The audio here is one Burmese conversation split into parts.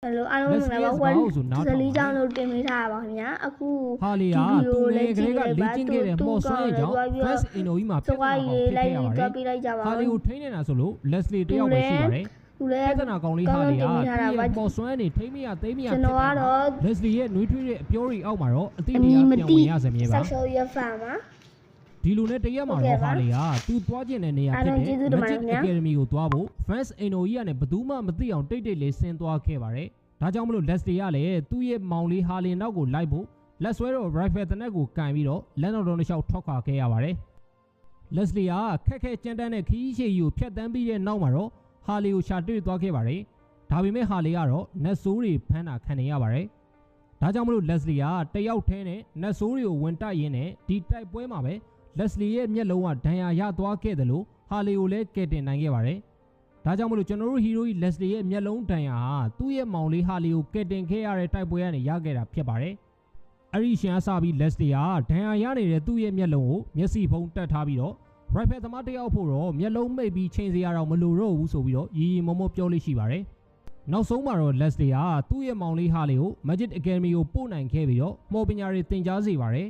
Hello အားလုံးမင်္ဂလာပါ ဇလီကြောင့်လို့တင်ပေးထားပါခင်ဗျာအခုဟာလီယာသူငယ်ကလေးကလေ့ကျင့်ခဲ့တဲ့မော်ဆွဲကြောင့် First Inno ကြီးမှာပြဿနာပေါင်းဖြစ်ခဲ့ရပါတယ်ဟာလီကိုထိန်းနေတာဆိုလို့ Leslie တယောက်ပဲရှိပါတယ်ပြဿနာကောင်းလေးဟာလီယာမော်ဆွဲနေထိန်းမရသိမ်းမရကျွန်တော်ကတော့ Leslie ရဲ့နှွေးထွေးတဲ့အပြောတွေအောက်မှာတော့အသိဉာဏ်ပြောင်းဝင်ရစမြဲပါ Social Fan မှာဒီလိုနဲ့တရက်မှာတော့ဟာလီယာသူသွားကျင်တဲ့နေရာဖြစ်တဲ့ Magic Academy ကိုသွားဖို့ First Inno ကြီးကနေဘယ်သူမှမသိအောင်တိတ်တိတ်လေးဆင်းသွားခဲ့ပါတယ်ဒါကြောင့်မလို့ Leslie ကလည်းသူ့ရဲ့မောင်လေးဟာလီနောက်ကိုလိုက်ဖို့လက်ဆွဲတော့ rifle တနက်ကိုကန်ပြီးတော့လက်တော်တော်တစ်လျှောက်ထွက်ခွာခဲ့ရပါတယ် Leslie ကခက်ခဲကြမ်းတမ်းတဲ့ခီးရှည်ကြီးကိုဖျက်တမ်းပြီးတဲ့နောက်မှာတော့ဟာလီကိုရှာတွေ့သွားခဲ့ပါတယ်ဒါပေမဲ့ဟာလီကတော့နတ်ဆိုးတွေဖမ်းတာခံနေရပါတယ်ဒါကြောင့်မလို့ Leslie ကတယောက်တည်းနဲ့နတ်ဆိုးတွေကိုဝင်တိုက်ရင်းနဲ့ဒီတိုက်ပွဲမှာပဲ Leslie ရဲ့မျက်လုံးကဒဏ်ရာရသွားခဲ့တယ်လို့ဟာလီကိုလည်းကယ်တင်နိုင်ခဲ့ပါတယ်ဒါကြောင့်မလို့ကျွန်တော်တို့ဟီရိုကြီး Leslie ရဲ့မျက်လုံးဒဏ်ရာဟာသူ့ရဲ့မောင်လေးဟာလီကိုကယ်တင်ခဲ့ရတဲ့တိုက်ပွဲကနေရခဲ့တာဖြစ်ပါတယ်အဲ့ဒီရှင်အစပြီး Leslie ဟာဒဏ်ရာရနေတဲ့သူ့ရဲ့မျက်လုံးကိုမျက်စိဖုံးတက်ထားပြီးတော့ rifle သမားတယောက်ဖို့တော့မျက်လုံးမိတ်ပြီးချိန်စရာတော့မလိုတော့ဘူးဆိုပြီးတော့ရီရီမောမောပြောလို့ရှိပါတယ်နောက်ဆုံးမှာတော့ Leslie ဟာသူ့ရဲ့မောင်လေးဟာလီကို Magic Academy ကိုပို့နိုင်ခဲ့ပြီးတော့မော်ပညာတွေသင်ကြားစေပါတယ်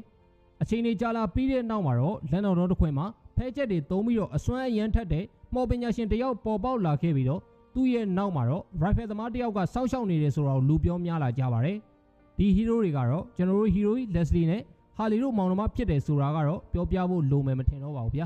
အချိန်ကြီးကြာလာပြီးတဲ့နောက်မှာတော့လန်တော်တော်တစ်ခွင်မှာဖဲချက်တွေသုံးပြီးတော့အစွမ်းအရန်ထက်တဲ့မော်ပညာရှင်တယောက်ပေါ်ပေါက်လာခဲ့ပြီးတော့သူ့ရဲ့နောက်မှာတော့ rifle သမားတယောက်ကစောက်ရှောက်နေတယ်ဆိုတော့လူပြောများလာကြပါတယ်ဒီဟီရိုတွေကတော့ကျွန်တော်တို့ဟီရိုကြီး Leslie နဲ့ဟာလီတို့မောင်နှမဖြစ်တယ်ဆိုတာကတော့ပြောပြဖို့လိုမယ်မထင်တော့ပါဘူးဗျာ